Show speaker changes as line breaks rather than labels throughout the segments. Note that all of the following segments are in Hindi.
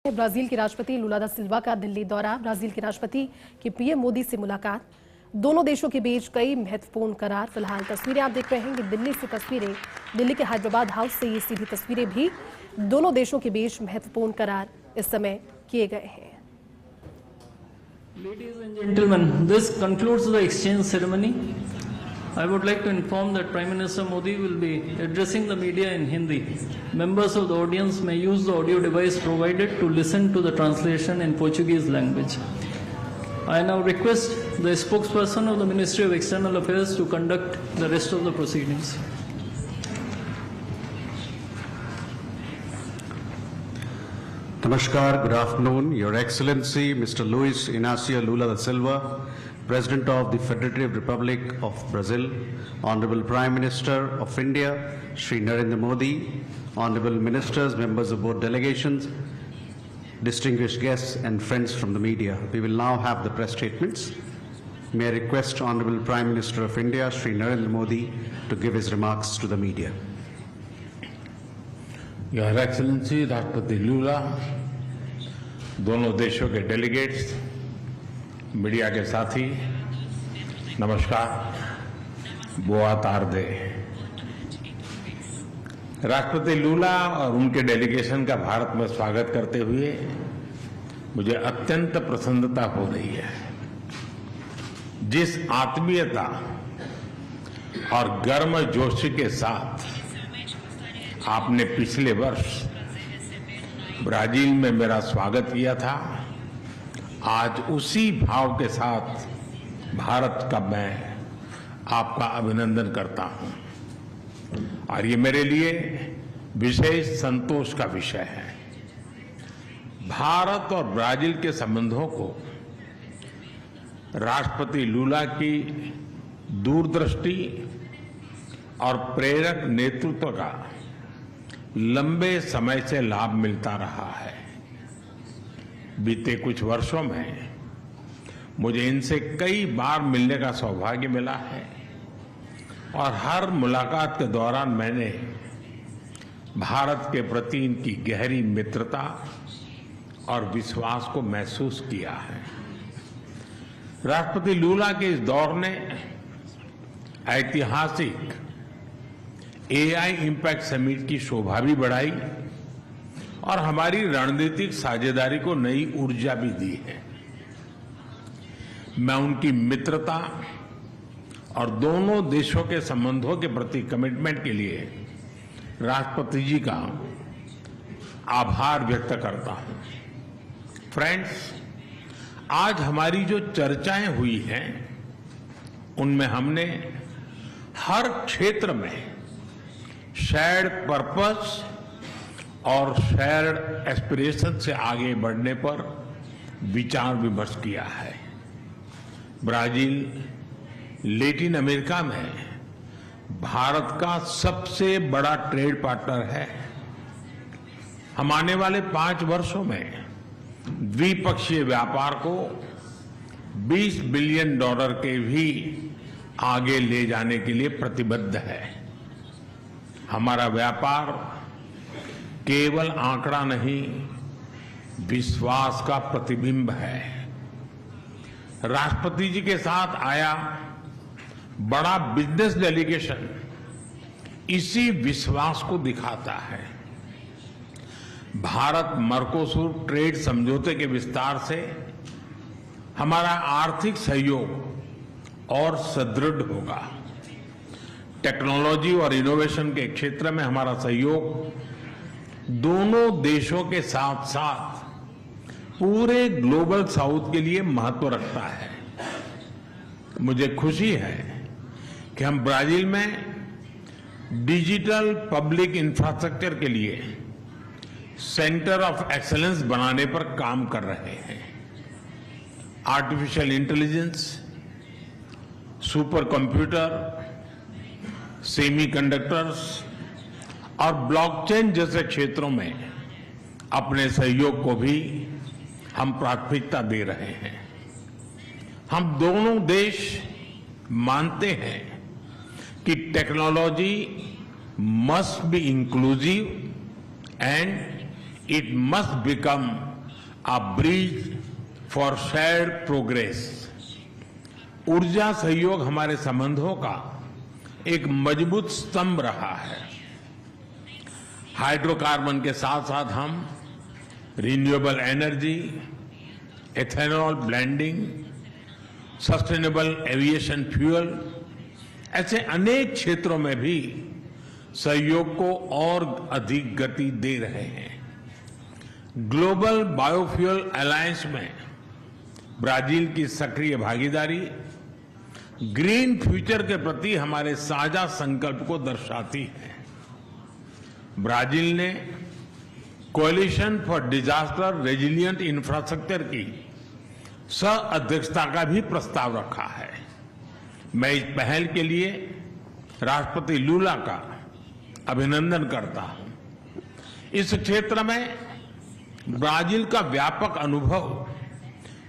ब्राजील के राष्ट्रपति लुला दा सिल्वा का दिल्ली दौरा, ब्राजील के राष्ट्रपति की पीएम मोदी से मुलाकात, दोनों देशों के बीच कई महत्वपूर्ण करार। फिलहाल तस्वीरें आप देख रहे हैं कि दिल्ली से तस्वीरें, दिल्ली के हैदराबाद हाउस से ये सीधी तस्वीरें भी दोनों देशों के बीच महत्वपूर्ण करार इस समय किए गए हैं।
Ladies and gentlemen, this concludes the exchange ceremony. I would like to inform that Prime Minister Modi will be addressing the media in Hindi. Members of the audience may use the audio device provided to listen to the translation in Portuguese language. I now request the spokesperson of the Ministry of External Affairs to conduct the rest of the proceedings.
Namaskar, good afternoon. Your Excellency, Mr. Luis Inácio Lula da Silva, President of the Federative Republic of Brazil, Honorable Prime Minister of India, Shri Narendra Modi, Honorable Ministers, members of both delegations, distinguished guests and friends from the media. We will now have the press statements. May I request Honorable Prime Minister of India, Shri Narendra Modi, to give his remarks to the media.
Your excellency राष्ट्रपति लूला, दोनों देशों के डेलीगेट्स, मीडिया के साथी, नमस्कार, बोआ तारदे। राष्ट्रपति लूला और उनके डेलीगेशन का भारत में स्वागत करते हुए मुझे अत्यंत प्रसन्नता हो रही है। जिस आत्मीयता और गर्मजोशी के साथ आपने पिछले वर्ष ब्राजील में मेरा स्वागत किया था, आज उसी भाव के साथ भारत का मैं आपका अभिनंदन करता हूं और ये मेरे लिए विशेष संतोष का विषय है। भारत और ब्राजील के संबंधों को राष्ट्रपति लूला की दूरदृष्टि और प्रेरक नेतृत्व का लंबे समय से लाभ मिलता रहा है। बीते कुछ वर्षों में मुझे इनसे कई बार मिलने का सौभाग्य मिला है और हर मुलाकात के दौरान मैंने भारत के प्रति इनकी गहरी मित्रता और विश्वास को महसूस किया है। राष्ट्रपति लूला के इस दौर ने ऐतिहासिक एआई इम्पैक्ट समिट की शोभा भी बढ़ाई और हमारी रणनीतिक साझेदारी को नई ऊर्जा भी दी है। मैं उनकी मित्रता और दोनों देशों के संबंधों के प्रति कमिटमेंट के लिए राष्ट्रपति जी का आभार व्यक्त करता हूं। फ्रेंड्स, आज हमारी जो चर्चाएं हुई हैं उनमें हमने हर क्षेत्र में शेयर्ड पर्पस और शेयर्ड एस्पिरेशन से आगे बढ़ने पर विचार विमर्श किया है। ब्राजील लैटिन अमेरिका में भारत का सबसे बड़ा ट्रेड पार्टनर है। हम आने वाले 5 वर्षों में द्विपक्षीय व्यापार को $20 बिलियन के भी आगे ले जाने के लिए प्रतिबद्ध है। हमारा व्यापार केवल आंकड़ा नहीं, विश्वास का प्रतिबिंब है। राष्ट्रपति जी के साथ आया बड़ा बिजनेस डेलीगेशन इसी विश्वास को दिखाता है। भारत मर्कोसुर ट्रेड समझौते के विस्तार से हमारा आर्थिक सहयोग और सुदृढ़ होगा। टेक्नोलॉजी और इनोवेशन के क्षेत्र में हमारा सहयोग दोनों देशों के साथ साथ पूरे ग्लोबल साउथ के लिए महत्व रखता है। मुझे खुशी है कि हम ब्राजील में डिजिटल पब्लिक इंफ्रास्ट्रक्चर के लिए सेंटर ऑफ एक्सीलेंस बनाने पर काम कर रहे हैं। Artificial intelligence, super computer, semiconductors और ब्लॉकचेन जैसे क्षेत्रों में अपने सहयोग को भी हम प्राथमिकता दे रहे हैं। हम दोनों देश मानते हैं कि technology must be inclusive and it must become a bridge for shared progress. ऊर्जा सहयोग हमारे संबंधों का एक मजबूत स्तंभ रहा है। हाइड्रोकार्बन के साथ साथ हम renewable energy, ethanol blending, sustainable aviation fuel, ऐसे अनेक क्षेत्रों में भी सहयोग को और अधिक गति दे रहे हैं। ग्लोबल बायोफ्यूल अलायंस में ब्राजील की सक्रिय भागीदारी ग्रीन फ्यूचर के प्रति हमारे साझा संकल्प को दर्शाती है। ब्राजील ने coalition for disaster resilient infrastructure की सह अध्यक्षता का भी प्रस्ताव रखा है। मैं इस पहल के लिए राष्ट्रपति लूला का अभिनंदन करता हूं। इस क्षेत्र में ब्राजील का व्यापक अनुभव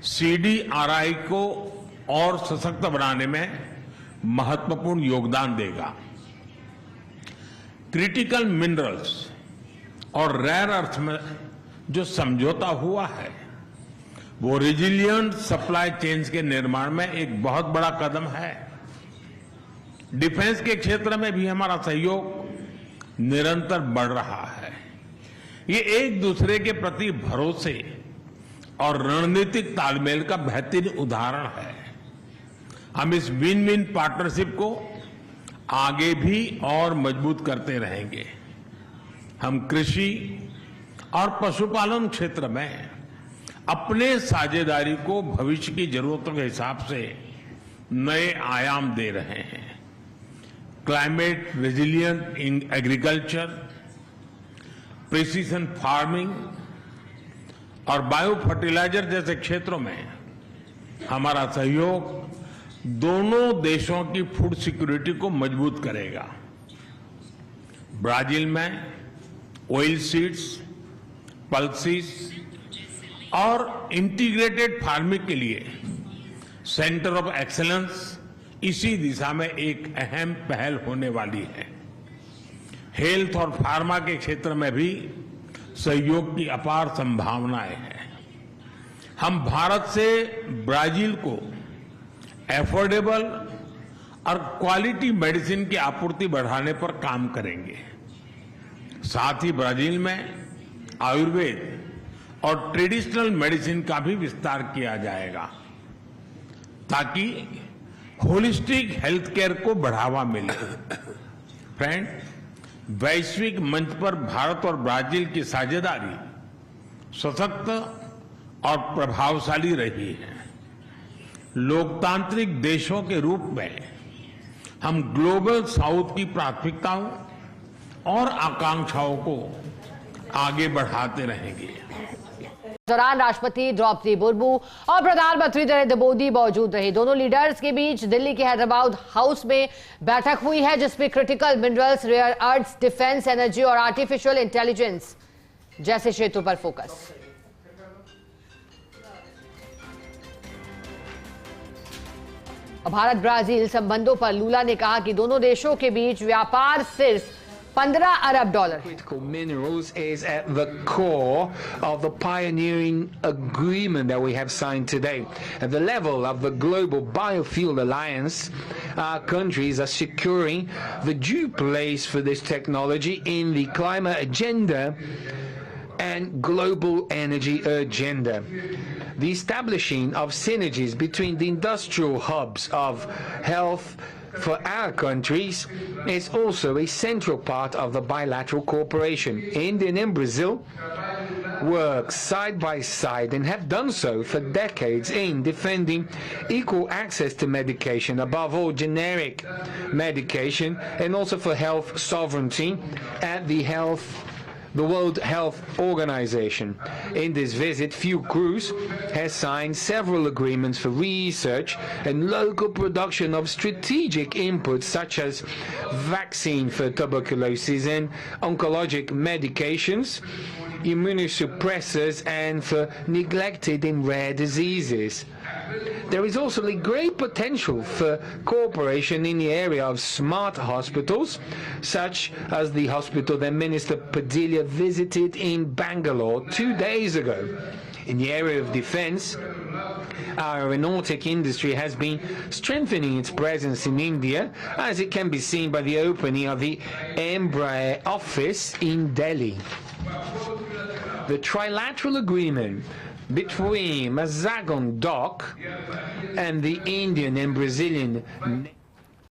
सीडीआरआई को और सशक्त बनाने में महत्वपूर्ण योगदान देगा। क्रिटिकल मिनरल्स और रेयर अर्थ में जो समझौता हुआ है वो रेजिलिएंट सप्लाई चेन्स के निर्माण में एक बहुत बड़ा कदम है। डिफेंस के क्षेत्र में भी हमारा सहयोग निरंतर बढ़ रहा है। ये एक दूसरे के प्रति भरोसे और रणनीतिक तालमेल का बेहतरीन उदाहरण है। हम इस विन विन पार्टनरशिप को आगे भी और मजबूत करते रहेंगे। हम कृषि और पशुपालन क्षेत्र में अपने साझेदारी को भविष्य की जरूरतों के हिसाब से नए आयाम दे रहे हैं। Climate resilient in agriculture, precision farming और बायो फर्टिलाइजर जैसे क्षेत्रों में हमारा सहयोग दोनों देशों की फूड सिक्योरिटी को मजबूत करेगा। ब्राजील में ऑयल सीड्स, पल्सीज और इंटीग्रेटेड फार्मिंग के लिए सेंटर ऑफ एक्सीलेंस इसी दिशा में एक अहम पहल होने वाली है। हेल्थ और फार्मा के क्षेत्र में भी सहयोग की अपार संभावनाएं हैं। हम भारत से ब्राजील को एफोर्डेबल और क्वालिटी मेडिसिन की आपूर्ति बढ़ाने पर काम करेंगे। साथ ही ब्राजील में आयुर्वेद और ट्रेडिशनल मेडिसिन का भी विस्तार किया जाएगा ताकि होलिस्टिक हेल्थ केयर को बढ़ावा मिले। फ्रेंड, वैश्विक मंच पर भारत और ब्राजील की साझेदारी सशक्त और प्रभावशाली रही है। लोकतांत्रिक देशों के रूप में हम ग्लोबल साउथ की प्राथमिकताओं और आकांक्षाओं को आगे बढ़ाते रहेंगे।
दौरान राष्ट्रपति द्रौपदी मुर्मू और प्रधानमंत्री नरेंद्र मोदी मौजूद रहे। दोनों लीडर्स के बीच दिल्ली के हैदराबाद हाउस में बैठक हुई है जिसमें critical minerals, rare earths, defence, energy और आर्टिफिशियल इंटेलिजेंस जैसे क्षेत्रों पर फोकस। भारत ब्राजील संबंधों पर लूला ने कहा कि दोनों देशों के बीच व्यापार सिर्फ $15 अरब।
Critical minerals is at the core of the pioneering agreement that we have signed today. At the level of the Global Biofuel Alliance, our countries are securing the due place for this technology in the climate agenda and global energy agenda. The establishing of synergies between the industrial hubs of health for our countries is also a central part of the bilateral cooperation. India and Brazil work side by side and have done so for decades in defending equal access to medication, above all generic medication, and also for health sovereignty at the World Health Organization. In this visit, Fiocruz has signed several agreements for research and local production of strategic inputs such as vaccine for tuberculosis and oncologic medications, immunosuppressors and for neglected and rare diseases. There is also a great potential for cooperation in the area of smart hospitals, such as the hospital that Minister Padilla visited in Bangalore 2 days ago. In the area of defense, our aeronautic industry has been strengthening its presence in India, as it can be seen by the opening of the Embraer office in Delhi. The trilateral agreement between Mazagon Dock and the Indian and Brazilian